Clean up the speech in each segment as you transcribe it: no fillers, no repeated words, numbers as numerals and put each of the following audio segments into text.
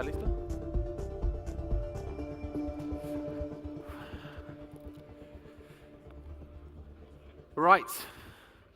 ¿Está listo? Right.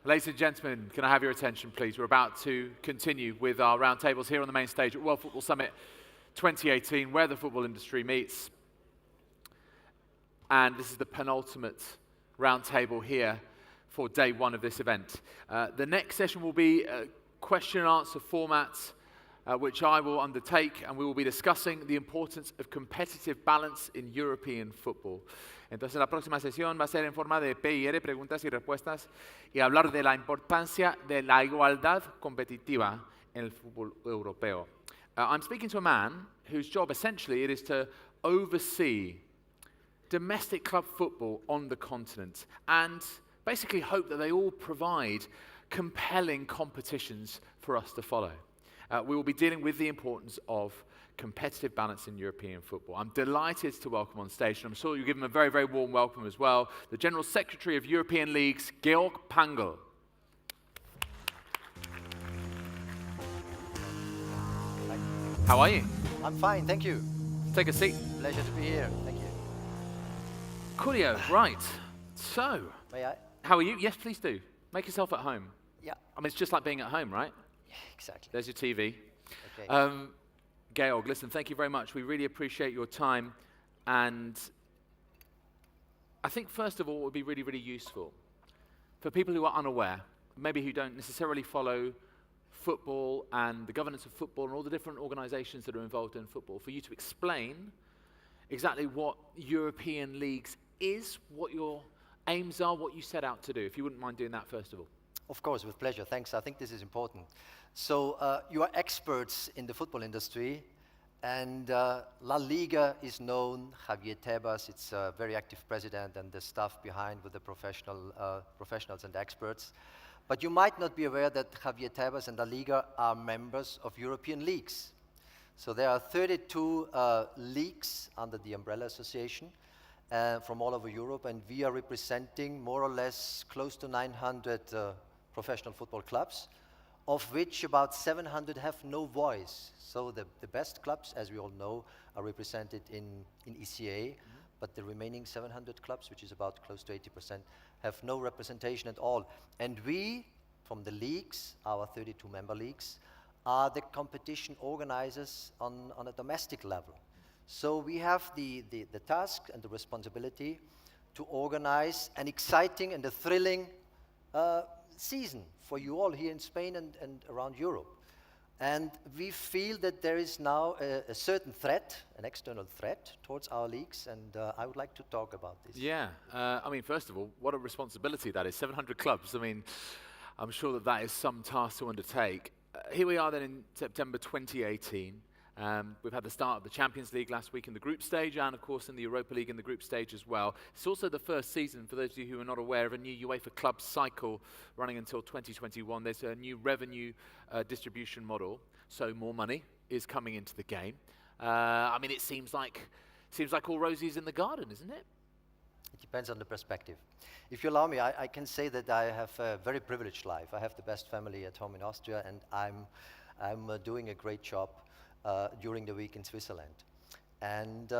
Ladies and gentlemen, can I have your attention, please? We're about to continue with our roundtables here on the main stage at World Football Summit 2018, where the football industry meets. And this is the penultimate roundtable here for day one of this event. The next session will be a question and answer format, which I will undertake, and we will be discussing the importance of competitive balance in European football. Entonces la próxima sesión va a ser en forma de PIR, preguntas y respuestas, y hablar de la importancia de la igualdad competitiva en el fútbol europeo. I'm speaking to a man whose job essentially it is to oversee domestic club football on the continent and basically hope that they all provide compelling competitions for us to follow. We will be dealing with the importance of competitive balance in European football. I'm delighted to welcome on stage, and I'm sure you give him a very, very warm welcome as well, the General Secretary of European Leagues, Georg Pangl. How are you? I'm fine, thank you. Take a seat. Pleasure to be here, thank you. Coolio, right. So, May I? how are you? Yes, please do. Make yourself at home. Yeah. I mean, it's just like being at home, right? Yeah, exactly. There's your TV. Okay. Georg, listen, thank you very much. We really appreciate your time. And I think, first of all, it would be really, really useful for people who are unaware, maybe who don't necessarily follow football and the governance of football and all the different organizations that are involved in football, for you to explain exactly what European leagues is, what your aims are, what you set out to do. If you wouldn't mind doing that, first of all. Of course, with pleasure, thanks. I think this is important. So, you are experts in the football industry, and La Liga is known. Javier Tebas, it's a very active president, and the staff behind with the professionals and experts. But you might not be aware that Javier Tebas and La Liga are members of European leagues. So there are 32 leagues under the umbrella association from all over Europe, and we are representing more or less close to 900 professional football clubs, of which about 700 have no voice. So the best clubs, as we all know, are represented in ECA, but the remaining 700 clubs, which is about close to 80%, have no representation at all. And we, from the leagues, our 32 member leagues, are the competition organizers on a domestic level. So we have the task and the responsibility to organize an exciting and a thrilling season for you all here in Spain and around Europe. And we feel that there is now a certain threat, an external threat towards our leagues, and I would like to talk about this. Yeah, I mean, first of all, what a responsibility that is. 700 clubs, I mean, I'm sure that is some task to undertake. Here we are then in September 2018. We've had the start of the Champions League last week in the group stage, and of course in the Europa League in the group stage as well. It's also the first season, for those of you who are not aware, of a new UEFA club cycle running until 2021. There's a new revenue distribution model, so more money is coming into the game. I mean, it seems like all roses in the garden, isn't it? It depends on the perspective. If you allow me, I can say that I have a very privileged life. I have the best family at home in Austria, and I'm doing a great job during the week in Switzerland. And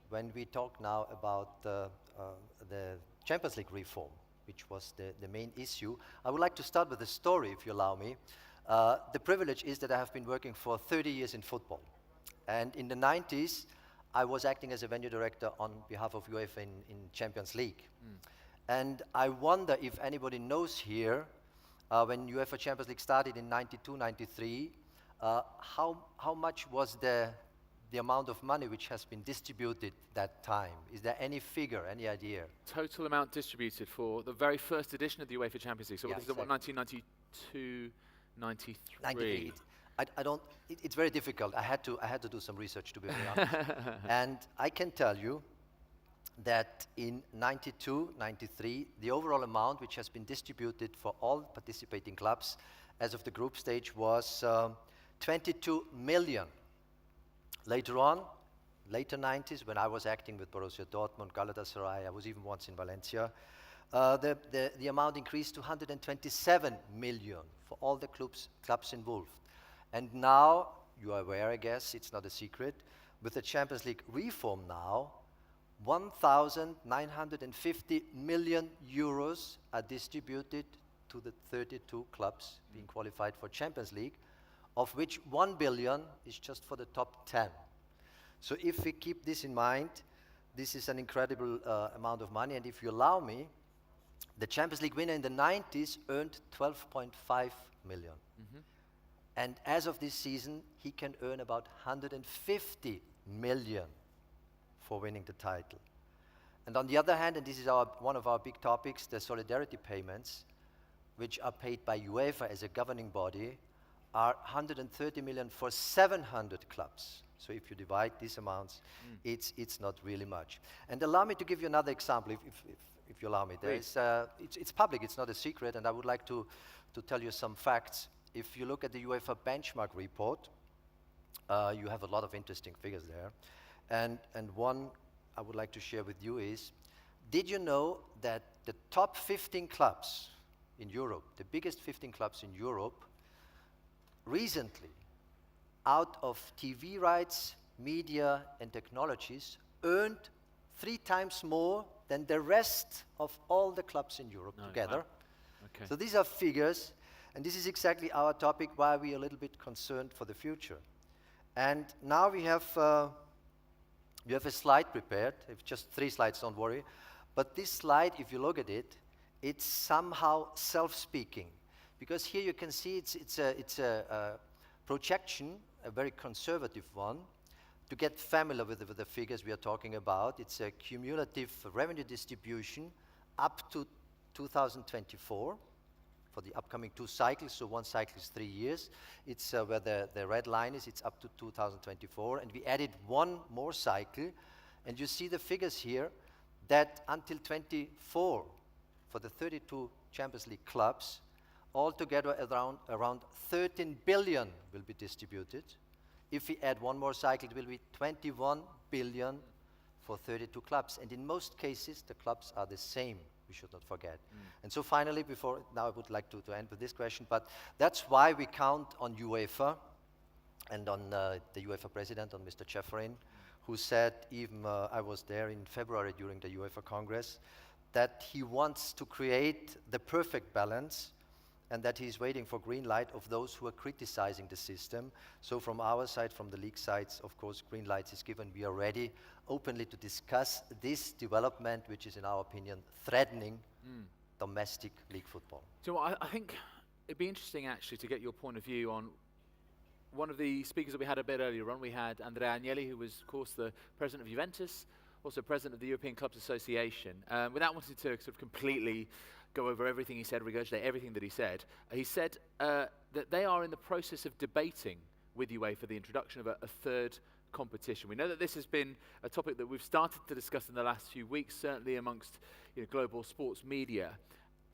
when we talk now about the Champions League reform, which was the main issue, I would like to start with a story, if you allow me. The privilege is that I have been working for 30 years in football. And in the 90s, I was acting as a venue director on behalf of UEFA in Champions League. And I wonder if anybody knows here, when UEFA Champions League started in 92, 93, how much was the amount of money which has been distributed that time? Is there any figure, any idea? Total amount distributed for the very first edition of the UEFA Champions League. So Yeah, what is it, what, 1992, 93? 98. I don't. It's very difficult. I had to do some research, to be very honest. And I can tell you that in 92, 93, the overall amount which has been distributed for all participating clubs as of the group stage was 22 million. Later on, later 90s, when I was acting with Borussia Dortmund, Galatasaray, I was even once in Valencia, the amount increased to 127 million for all the clubs involved. And now you are aware, I guess, it's not a secret. With the Champions League reform now, 1,950 million euros are distributed to the 32 clubs being qualified for Champions League, of which 1 billion is just for the top 10. So if we keep this in mind, this is an incredible amount of money. And if you allow me, the Champions League winner in the 90s earned 12.5 million. And as of this season, he can earn about 150 million for winning the title. And on the other hand, and this is one of our big topics, the solidarity payments, which are paid by UEFA as a governing body, are 130 million for 700 clubs. So if you divide these amounts, it's not really much. And allow me to give you another example, if you allow me. It's public, it's not a secret, and I would like to tell you some facts. If you look at the UEFA benchmark report, you have a lot of interesting figures there. And one I would like to share with you is, did you know that the top 15 clubs in Europe, the biggest 15 clubs in Europe, recently, out of TV rights, media, and technologies, earned 3 times more than the rest of all the clubs in Europe together. Wow. Okay. So these are figures, and this is exactly our topic, why we are a little bit concerned for the future. And now we have a slide prepared. It's just 3 slides, don't worry. But this slide, if you look at it, it's somehow self-speaking. Because here you can see it's a projection, a very conservative one. To get familiar with the figures we are talking about, it's a cumulative revenue distribution up to 2024 for the upcoming 2 cycles. So one cycle is 3 years. It's where the red line is, it's up to 2024. And we added 1 more cycle. And you see the figures here that until 24, for the 32 Champions League clubs, altogether around 13 billion will be distributed. If we add 1 more cycle, it will be 21 billion for 32 clubs. And in most cases, the clubs are the same, we should not forget. And so finally, now I would like to end with this question, but that's why we count on UEFA and on the UEFA president, on Mr. Ceferin, who said, even I was there in February during the UEFA Congress, that he wants to create the perfect balance and that he's waiting for green light of those who are criticizing the system. So from our side, from the league sides, of course, green light is given. We are ready openly to discuss this development, which is, in our opinion, threatening domestic league football. So I think it'd be interesting, actually, to get your point of view on one of the speakers that we had a bit earlier on. We had Andrea Agnelli, who was, of course, the president of Juventus, also president of the European Clubs Association. Without wanting to sort of completely go over everything he said, regurgitate everything that he said that they are in the process of debating with UEFA the introduction of a 3rd competition. We know that this has been a topic that we've started to discuss in the last few weeks, certainly amongst global sports media.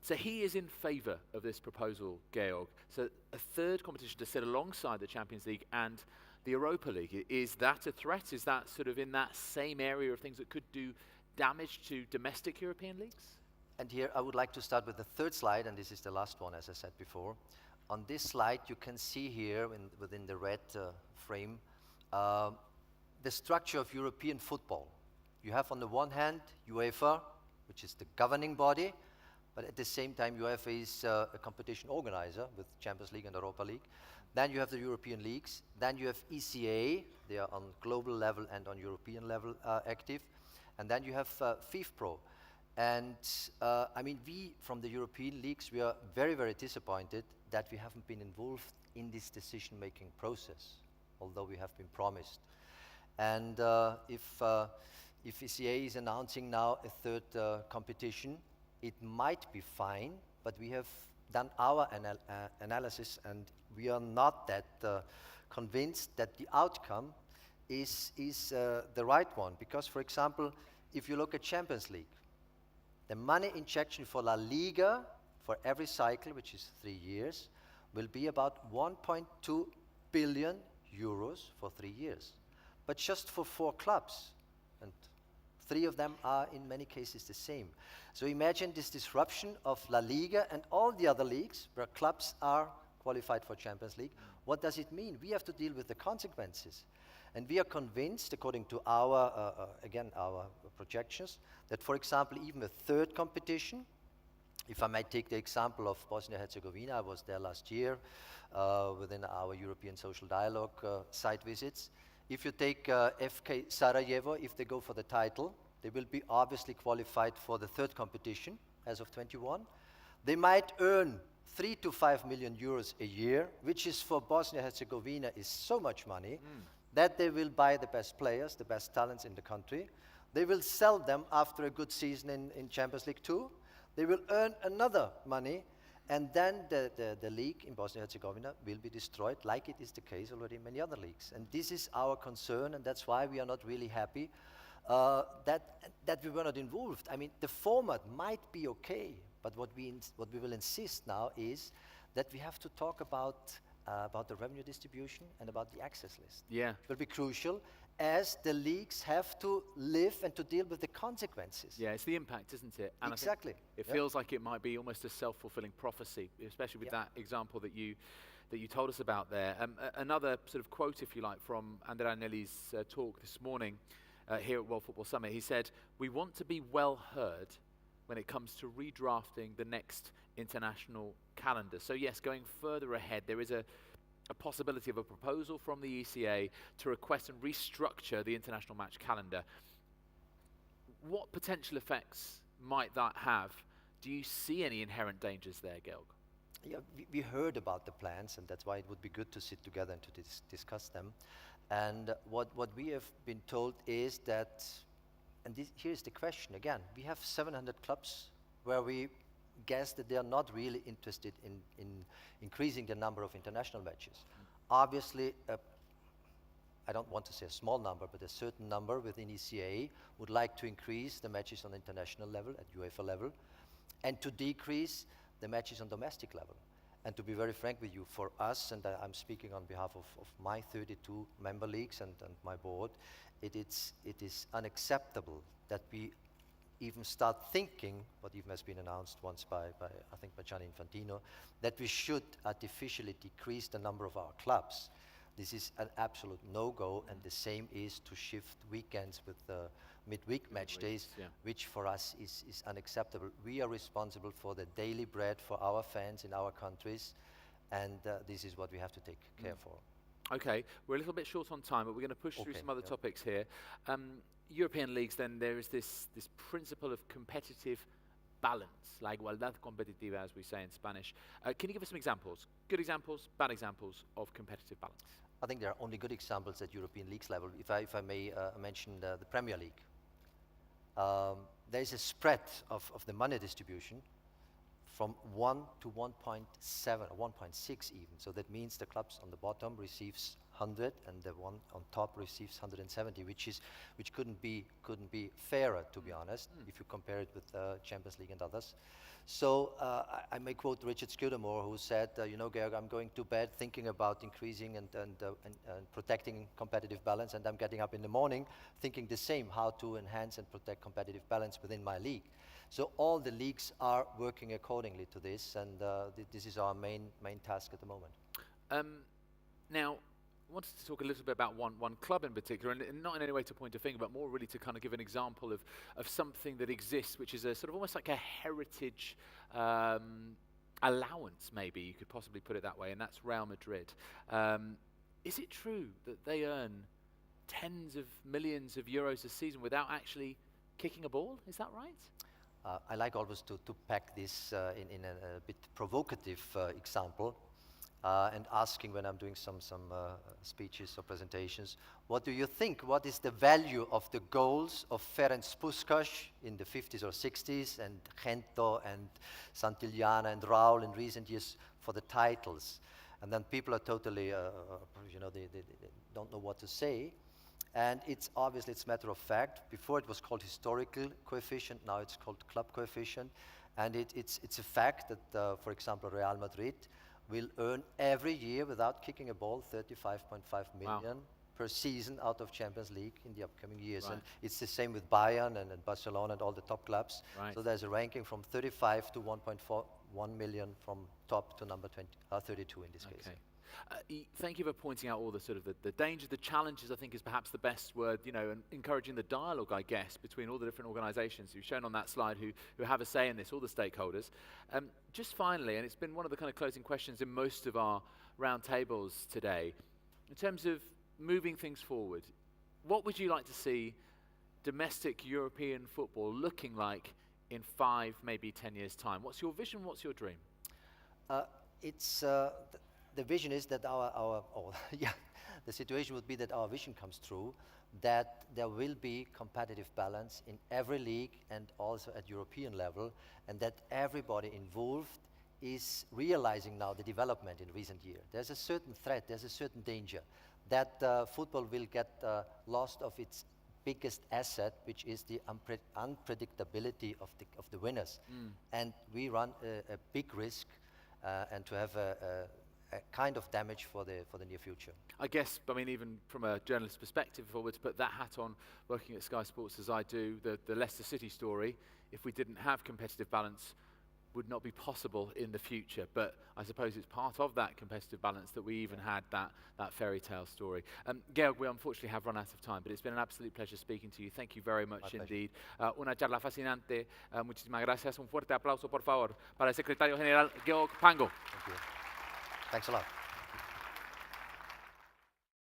So he is in favour of this proposal, Georg. So a 3rd competition to sit alongside the Champions League and the Europa League. Is that a threat? Is that sort of in that same area of things that could do damage to domestic European leagues? And here I would like to start with the 3rd slide, and this is the last one, as I said before. On this slide, you can see here, within the red frame, the structure of European football. You have on the one hand UEFA, which is the governing body, but at the same time UEFA is a competition organizer with Champions League and Europa League. Then you have the European leagues. Then you have ECA, they are on global level and on European level active. And then you have FIFPro. And I mean, we from the European leagues, we are very, very disappointed that we haven't been involved in this decision-making process, although we have been promised. And if ECA is announcing now a 3rd competition, it might be fine, but we have done our analysis, and we are not that convinced that the outcome is the right one. Because, for example, if you look at Champions League, the money injection for La Liga for every cycle, which is 3 years, will be about 1.2 billion euros for 3 years. But just for 4 clubs, and 3 of them are in many cases the same. So imagine this disruption of La Liga and all the other leagues where clubs are qualified for Champions League. What does it mean? We have to deal with the consequences. And we are convinced, according to our, again, our projections, that, for example, even a third competition, if I might take the example of Bosnia-Herzegovina, I was there last year within our European Social Dialogue site visits. If you take FK Sarajevo, if they go for the title, they will be obviously qualified for the third competition as of 21. They might earn 3 to 5 million euros a year, which is for Bosnia-Herzegovina is so much money that they will buy the best players, the best talents in the country. They will sell them after a good season in Champions League 2. They will earn another money, and then the league in Bosnia-Herzegovina will be destroyed, like it is the case already in many other leagues. And this is our concern, and that's why we are not really happy that we were not involved. I mean, the format might be okay, but what we will insist now is that we have to talk about the revenue distribution and about the access list. Yeah. It will be crucial, as the leagues have to live and to deal with the consequences. Yeah, it's the impact, isn't it? And exactly. It feels like it might be almost a self-fulfilling prophecy, especially with that example that you told us about there. Another sort of quote, if you like, from Andrea Agnelli's talk this morning here at World Football Summit. He said, "We want to be well heard when it comes to redrafting the next international calendar." So yes, going further ahead, there is a possibility of a proposal from the ECA to request and restructure the international match calendar. What potential effects might that have? Do you see any inherent dangers there, Georg? Yeah, we heard about the plans, and that's why it would be good to sit together and to discuss them. And what we have been told is that, and here's the question again, we have 700 clubs where we guess that they are not really interested in increasing the number of international matches. Obviously, I don't want to say a small number, but a certain number within ECA would like to increase the matches on international level, at UEFA level, and to decrease the matches on domestic level. And to be very frank with you, for us, and I'm speaking on behalf of my 32 member leagues and my board, it is unacceptable that we even start thinking, what even has been announced once by I think by Gianni Infantino, that we should artificially decrease the number of our clubs. This is an absolute no-go, and the same is to shift weekends with midweek match days, which for us is unacceptable. We are responsible for the daily bread for our fans in our countries, and this is what we have to take care for. Okay, we're a little bit short on time, but we're going to push through some other topics here. European leagues, then, there is this principle of competitive balance, la igualdad competitiva, as we say in Spanish. Can you give us some examples? Good examples, bad examples of competitive balance? I think there are only good examples at European leagues level. If I may mention the Premier League. There is a spread of the money distribution from 1 to 1.7 or 1.6 even. So that means the clubs on the bottom receives 100 and the one on top receives 170, which couldn't be fairer, to be honest, if you compare it with Champions League and others. So I may quote Richard Scudamore, who said, you know, Georg, I'm going to bed thinking about increasing and protecting competitive balance, and I'm getting up in the morning thinking the same, how to enhance and protect competitive balance within my league. So all the leagues are working accordingly to this, and this is our main task at the moment. Now, I wanted to talk a little bit about one club in particular, and not in any way to point a finger, but more really to kind of give an example of something that exists, which is a sort of almost like a heritage allowance, maybe you could possibly put it that way, and that's Real Madrid. Is it true that they earn tens of millions of euros a season without actually kicking a ball? Is that right? I like always to pack this in a bit provocative example. And asking when I'm doing some speeches or presentations, what do you think? What is the value of the goals of Ferenc Puskás in the 50s or 60s, and Gento and Santillana and Raul in recent years for the titles? And then people are totally, they don't know what to say. And it's obviously, it's matter of fact. Before it was called historical coefficient, now it's called club coefficient. And it's a fact that, for example, Real Madrid will earn every year without kicking a ball 35.5 million per season out of Champions League in the upcoming years. Right. And it's the same with Bayern and Barcelona and all the top clubs. Right. So there's a ranking from 35 to 1.4 1 million from top to number 32 in this case. Thank you for pointing out all the sort of the dangers, the challenges, I think is perhaps the best word, you know, and encouraging the dialogue, I guess, between all the different organizations you've shown on that slide who have a say in this, all the stakeholders. Just finally, and it's been one of the kind of closing questions in most of our roundtables today, in terms of moving things forward, what would you like to see domestic European football looking like in 5, maybe 10 years' time? What's your vision? What's your dream? The vision is that the situation would be that our vision comes true, that there will be competitive balance in every league and also at European level, and that everybody involved is realizing now the development in recent years. There's a certain threat, there's a certain danger that football will get lost of its biggest asset, which is the unpredictability of the winners. And we run a big risk and to have a kind of damage for the near future. I guess, I mean, even from a journalist's perspective, if I were to put that hat on, working at Sky Sports as I do, the Leicester City story, if we didn't have competitive balance, would not be possible in the future. But I suppose it's part of that competitive balance that we even had that fairy tale story. Georg, we unfortunately have run out of time, but it's been an absolute pleasure speaking to you. Thank you very much indeed. Una charla fascinante. Muchísimas gracias. Un fuerte aplauso, por favor, para el secretario general Georg Pangl. Thank you. Thanks a lot.